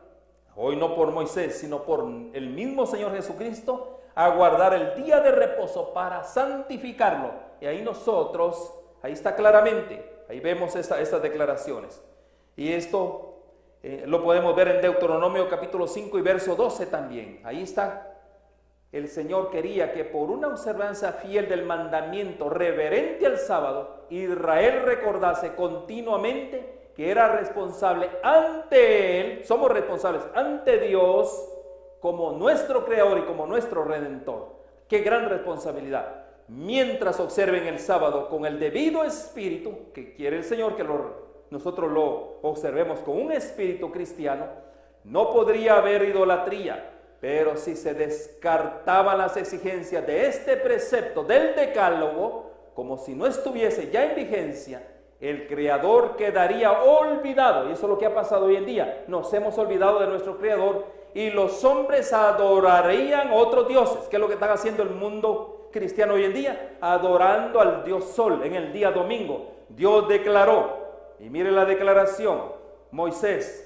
B: hoy no por Moisés, sino por el mismo Señor Jesucristo, a guardar el día de reposo para santificarlo. Y ahí nosotros, ahí está claramente, ahí vemos estas declaraciones. Y esto lo podemos ver en Deuteronomio capítulo 5 y verso 12 también. Ahí está. El Señor quería que por una observancia fiel del mandamiento reverente al sábado, Israel recordase continuamente que era responsable ante Él, somos responsables ante Dios como nuestro Creador y como nuestro Redentor. ¡Qué gran responsabilidad! Mientras observen el sábado con el debido espíritu, que quiere el Señor que nosotros lo observemos con un espíritu cristiano, no podría haber idolatría. Pero si se descartaban las exigencias de este precepto del decálogo, como si no estuviese ya en vigencia, el Creador quedaría olvidado. Y eso es lo que ha pasado hoy en día. Nos hemos olvidado de nuestro Creador y los hombres adorarían a otros dioses. ¿Qué es lo que está haciendo el mundo cristiano hoy en día? Adorando al Dios Sol en el día domingo. Dios declaró, y mire la declaración, Moisés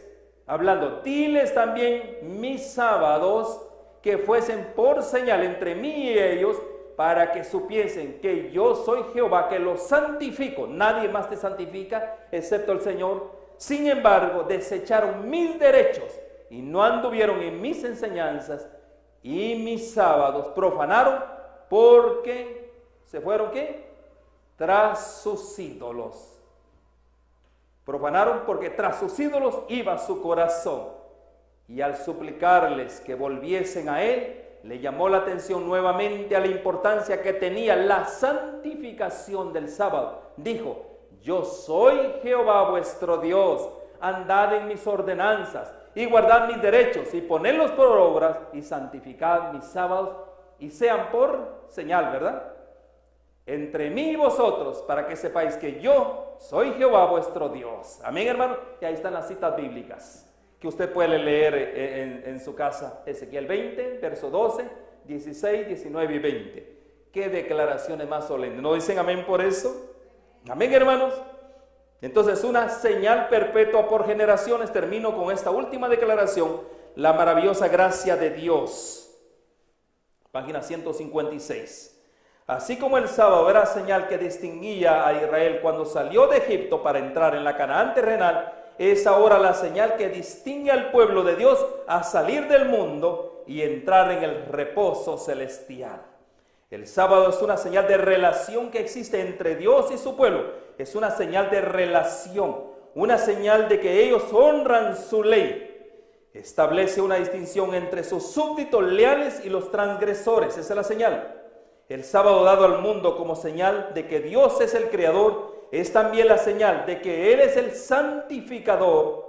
B: hablando, diles también mis sábados que fuesen por señal entre mí y ellos, para que supiesen que yo soy Jehová, que los santifico. Nadie más te santifica excepto el Señor. Sin embargo, desecharon mis derechos y no anduvieron en mis enseñanzas, y mis sábados profanaron, porque se fueron ¿qué? Tras sus ídolos. Profanaron porque tras sus ídolos iba su corazón. Y al suplicarles que volviesen a él, le llamó la atención nuevamente a la importancia que tenía la santificación del sábado. Dijo, yo soy Jehová vuestro Dios, andad en mis ordenanzas y guardad mis derechos y ponedlos por obras y santificad mis sábados y sean por señal, ¿verdad? Entre mí y vosotros, para que sepáis que yo soy Jehová vuestro Dios. Amén, hermano. Y ahí están las citas bíblicas que usted puede leer en su casa. Ezequiel 20, verso 12, 16, 19 y 20. Qué declaraciones más solemnes. ¿No dicen amén por eso? Amén, hermanos. Entonces, una señal perpetua por generaciones. Termino con esta última declaración. La maravillosa gracia de Dios. Página 156. Así como el sábado era señal que distinguía a Israel cuando salió de Egipto para entrar en la Canaán terrenal, es ahora la señal que distingue al pueblo de Dios a salir del mundo y entrar en el reposo celestial. El sábado es una señal de relación que existe entre Dios y su pueblo. Es una señal de relación, una señal de que ellos honran su ley. Establece una distinción entre sus súbditos leales y los transgresores. Esa es la señal. El sábado dado al mundo como señal de que Dios es el creador, es también la señal de que Él es el santificador.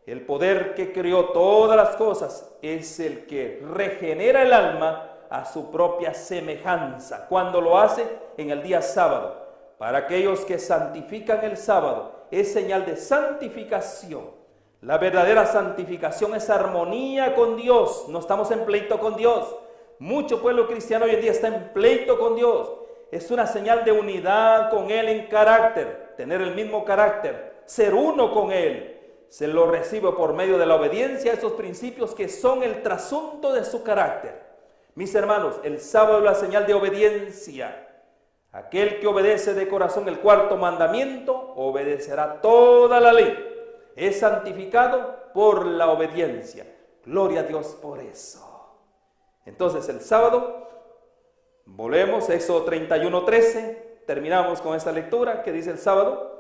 B: El poder que creó todas las cosas es el que regenera el alma a su propia semejanza, cuando lo hace en el día sábado. Para aquellos que santifican el sábado, es señal de santificación. La verdadera santificación es armonía con Dios. No estamos en pleito con Dios. Mucho pueblo cristiano hoy en día está en pleito con Dios. Es una señal de unidad con Él en carácter, tener el mismo carácter, ser uno con Él. Se lo recibe por medio de la obediencia a esos principios que son el trasunto de su carácter. Mis hermanos, el sábado es la señal de obediencia. Aquel que obedece de corazón el cuarto mandamiento, obedecerá toda la ley. Es santificado por la obediencia. Gloria a Dios por eso. Entonces el sábado, volvemos, Éxodo 31:13, terminamos con esta lectura que dice el sábado.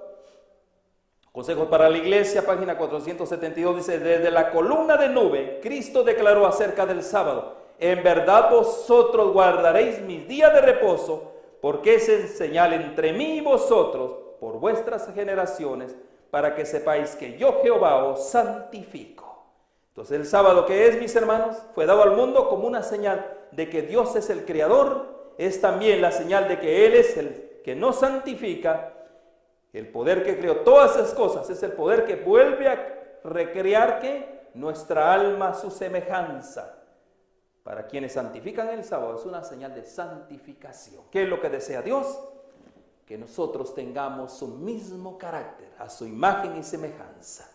B: Consejos para la Iglesia, página 472, dice, desde la columna de nube, Cristo declaró acerca del sábado, en verdad vosotros guardaréis mis días de reposo, porque es señal entre mí y vosotros por vuestras generaciones, para que sepáis que yo Jehová os santifico. Entonces el sábado, que es, mis hermanos, fue dado al mundo como una señal de que Dios es el creador, es también la señal de que Él es el que nos santifica. El poder que creó todas esas cosas es el poder que vuelve a recrear que nuestra alma a su semejanza. Para quienes santifican el sábado es una señal de santificación. ¿Qué es lo que desea Dios? Que nosotros tengamos su mismo carácter, a su imagen y semejanza.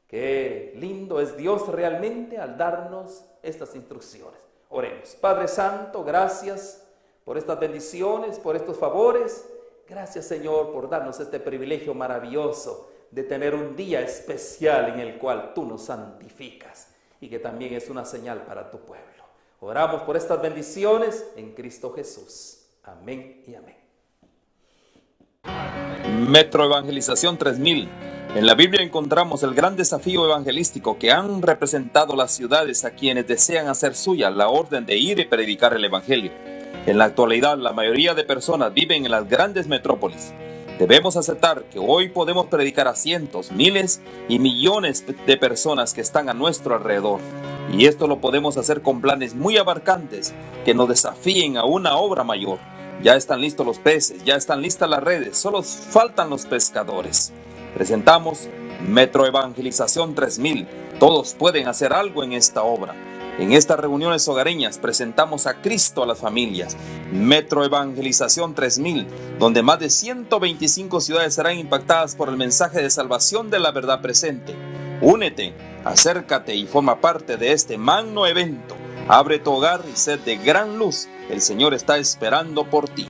B: Qué lindo es Dios realmente al darnos estas instrucciones. Oremos. Padre Santo, gracias por estas bendiciones, por estos favores. Gracias, Señor, por darnos este privilegio maravilloso de tener un día especial en el cual tú nos santificas y que también es una señal para tu pueblo. Oramos por estas bendiciones en Cristo Jesús. Amén y amén.
A: Metro Evangelización 3000. En la Biblia encontramos el gran desafío evangelístico que han representado las ciudades a quienes desean hacer suya la orden de ir y predicar el Evangelio. En la actualidad, la mayoría de personas viven en las grandes metrópolis. Debemos aceptar que hoy podemos predicar a cientos, miles y millones de personas que están a nuestro alrededor. Y esto lo podemos hacer con planes muy abarcantes que nos desafíen a una obra mayor. Ya están listos los peces, ya están listas las redes, solo faltan los pescadores. Presentamos Metro Evangelización 3000. Todos pueden hacer algo en esta obra.
B: En estas reuniones hogareñas presentamos a Cristo a las familias. Metro Evangelización 3000, donde más de 125 ciudades serán impactadas por el mensaje de salvación de la verdad presente. Únete, acércate y forma parte de este magno evento. Abre tu hogar y sed de gran luz. El Señor está esperando por ti.